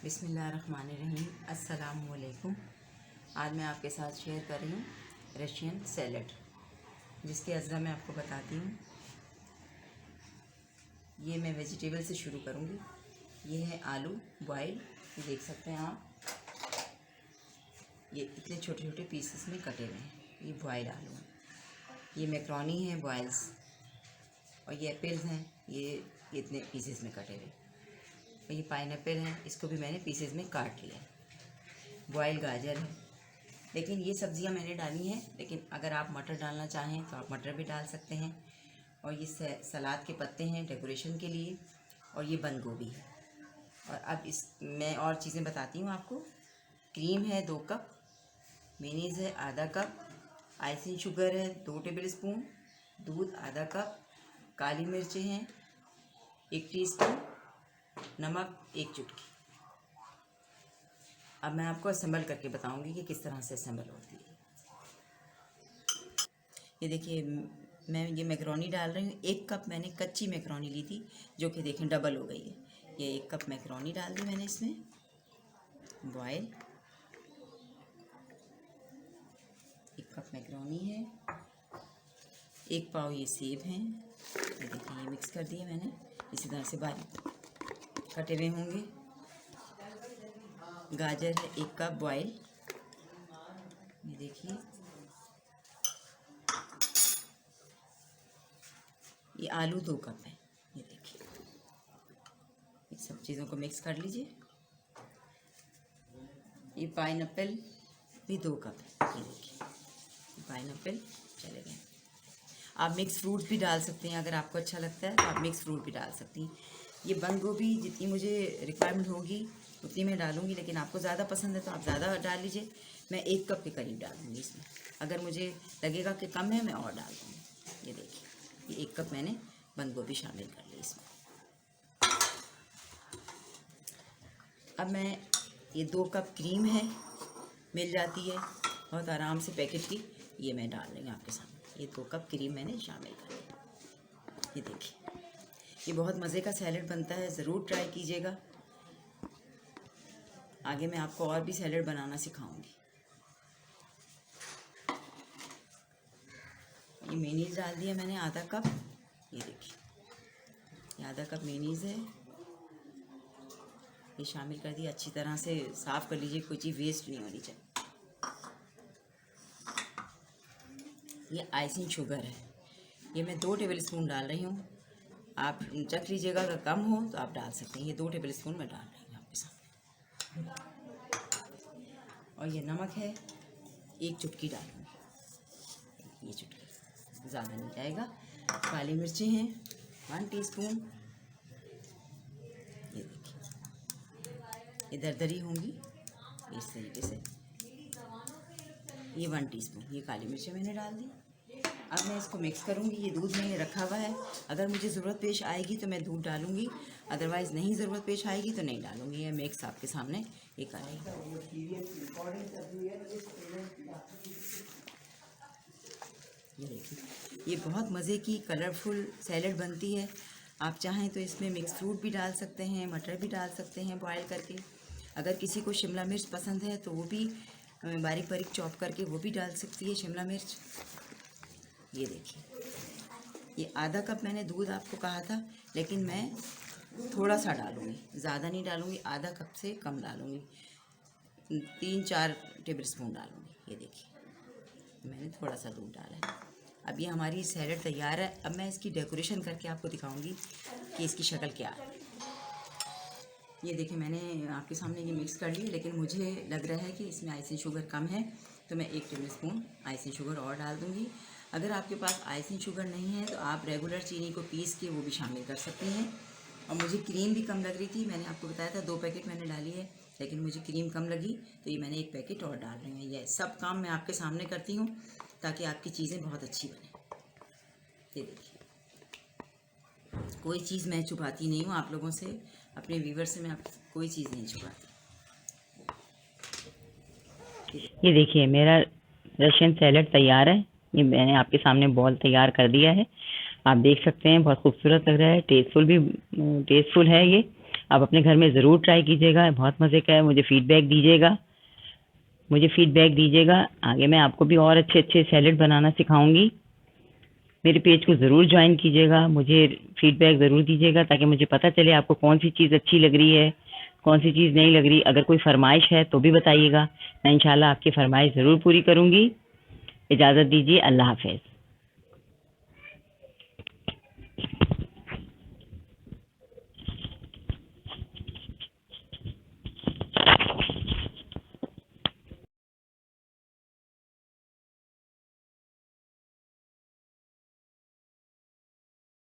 बिस्मिल्लाहिर्रहमानिर्रहीम। अस्सलामुअलैकुम। आज मैं आपके साथ शेयर कर रही हूँ रशियन सैलड, जिसके अज़्ज़ा मैं आपको बताती हूँ। ये मैं वेजिटेबल से शुरू करूँगी। ये है आलू बॉयल, ये देख सकते हैं आप। ये इतने छोटे छोटे पीसेस में कटे हुए हैं, ये बॉयल आलू हैं। ये मैक्रोनी है बॉयल्स, और ये एप्पल्स हैं, ये इतने पीसेस में कटे हुए। और ये पाइनएप्पल है, इसको भी मैंने पीसेस में काट लिया। बॉयल गाजर है। लेकिन ये सब्जियां मैंने डाली हैं, लेकिन अगर आप मटर डालना चाहें तो आप मटर भी डाल सकते हैं। और ये सलाद के पत्ते हैं डेकोरेशन के लिए, और ये बंद गोभी है। और अब इस मैं और चीज़ें बताती हूँ आपको। क्रीम है 2 कप, मेयोनीज़ है आधा कप, आइसिंग शुगर है 2 टेबल स्पून, दूध आधा कप, काली मिर्चें हैं 1 टीस्पून, नमक 1 चुटकी। अब मैं आपको असेंबल करके बताऊंगी कि किस तरह से असेंबल होती है। ये देखिए, मैं ये मैक्रोनी डाल रही हूँ। 1 कप मैंने कच्ची मैक्रोनी ली थी, जो कि देखें डबल हो गई है। ये 1 कप मैक्रोनी डाल दी मैंने इसमें बॉयल। 1 कप मैक्रोनी है। 1 पाव ये सेब हैं, ये देखिए, ये मिक्स कर दिए मैंने। इसी तरह से बारीक कटे हुए होंगे। गाजर है 1 कप बॉयल, ये देखिए। ये आलू 2 कप है, ये देखिए। ये सब चीज़ों को मिक्स कर लीजिए। ये पाइनएप्पल भी 2 कप है, ये देखिए। पाइनएप्पल चले गए। आप मिक्स फ्रूट भी डाल सकते हैं, अगर आपको अच्छा लगता है तो आप मिक्स फ्रूट भी डाल सकती हैं। ये बंद गोभी जितनी मुझे रिक्वायरमेंट होगी उतनी मैं डालूँगी, लेकिन आपको ज़्यादा पसंद है तो आप ज़्यादा डाल लीजिए। मैं 1 कप के करीब डालूँगी इसमें। अगर मुझे लगेगा कि कम है, मैं और डाल दूँगी। ये देखिए, ये 1 कप मैंने बंद गोभी शामिल कर ली इसमें। अब मैं ये 2 कप क्रीम है, मिल जाती है बहुत आराम से पैकेट की, ये मैं डाल रही हूँ आपके सामने। ये 2 कप क्रीम मैंने शामिल कर ली। ये देखिए, ये बहुत मज़े का सैलड बनता है, ज़रूर ट्राई कीजिएगा। आगे मैं आपको और भी सैलड बनाना सिखाऊंगी। ये मेयोनीज़ डाल दिया मैंने आधा कप, ये देखिए, ये आधा कप मेयोनीज़ है, ये शामिल कर दिया। अच्छी तरह से साफ़ कर लीजिए, कोई चीज़ वेस्ट नहीं होनी चाहिए। ये आइसिंग शुगर है, ये मैं 2 टेबल स्पून डाल रही हूँ। आप चख लीजिएगा, अगर कम हो तो आप डाल सकते हैं। ये 2 टेबल स्पून मैं डाल रही हूँ आपके सामने। और ये नमक है, 1 चुटकी डालूँगी, ये चुटकी, ज़्यादा नहीं जाएगा। काली मिर्चें हैं 1 टीस्पून, ये देखिए, ये दरदरी होंगी इस तरीके से। ये 1 टीस्पून ये काली मिर्चें मैंने डाल दी। अब मैं इसको मिक्स करूँगी। ये दूध मैंने रखा हुआ है, अगर मुझे ज़रूरत पेश आएगी तो मैं दूध डालूँगी, अदरवाइज़ नहीं ज़रूरत पेश आएगी तो नहीं डालूँगी। ये मिक्स आपके सामने ये करेंगे। ये देखिए, ये बहुत मज़े की कलरफुल सैलड बनती है। आप चाहें तो इसमें मिक्स फ्रूट भी डाल सकते हैं, मटर भी डाल सकते हैं बॉयल करके। अगर किसी को शिमला मिर्च पसंद है तो वो भी बारीक बारीक चॉप करके वो भी डाल सकती है शिमला मिर्च। ये देखिए, ये आधा कप मैंने दूध आपको कहा था, लेकिन मैं थोड़ा सा डालूँगी, ज़्यादा नहीं डालूँगी, आधा कप से कम डालूँगी, 3-4 टेबल स्पून डालूँगी। ये देखिए, मैंने थोड़ा सा दूध डाला है। अब ये हमारी सैलड तैयार है। अब मैं इसकी डेकोरेशन करके आपको दिखाऊंगी कि इसकी शक्ल क्या है। ये देखिए, मैंने आपके सामने ये मिक्स कर लिया, लेकिन मुझे लग रहा है कि इसमें आइसिंग शुगर कम है, तो मैं 1 टेबल स्पून आइसिंग शुगर और डाल दूँगी। अगर आपके पास आइसिंग शुगर नहीं है तो आप रेगुलर चीनी को पीस के वो भी शामिल कर सकती हैं। और मुझे क्रीम भी कम लग रही थी, मैंने आपको बताया था 2 पैकेट मैंने डाली है, लेकिन मुझे क्रीम कम लगी तो ये मैंने 1 पैकेट और डाल रही हूँ। ये सब काम मैं आपके सामने करती हूँ ताकि आपकी चीज़ें बहुत अच्छी बने। ये देखिए, कोई चीज़ मैं छुपाती नहीं हूँ आप लोगों से, अपने व्यूवर से मैं कोई चीज़ नहीं छुपाती। ये देखिए, मेरा रशियन सैलड तैयार है। ये मैंने आपके सामने बॉल तैयार कर दिया है, आप देख सकते हैं। बहुत खूबसूरत लग रहा है, टेस्टफुल है ये। आप अपने घर में ज़रूर ट्राई कीजिएगा, बहुत मज़े का है। मुझे फ़ीडबैक दीजिएगा। आगे मैं आपको भी और अच्छे अच्छे सैलेड बनाना सिखाऊंगी। मेरे पेज को ज़रूर ज्वाइन कीजिएगा, मुझे फ़ीडबैक ज़रूर दीजिएगा ताकि मुझे पता चले आपको कौन सी चीज़ अच्छी लग रही है, कौन सी चीज़ नहीं लग रही। अगर कोई फरमाइश है तो भी बताइएगा, मैं इंशाल्लाह आपकी फरमाइश ज़रूर पूरी करूँगी। इजाज़त दीजिए, अल्लाह हाफ़िज़।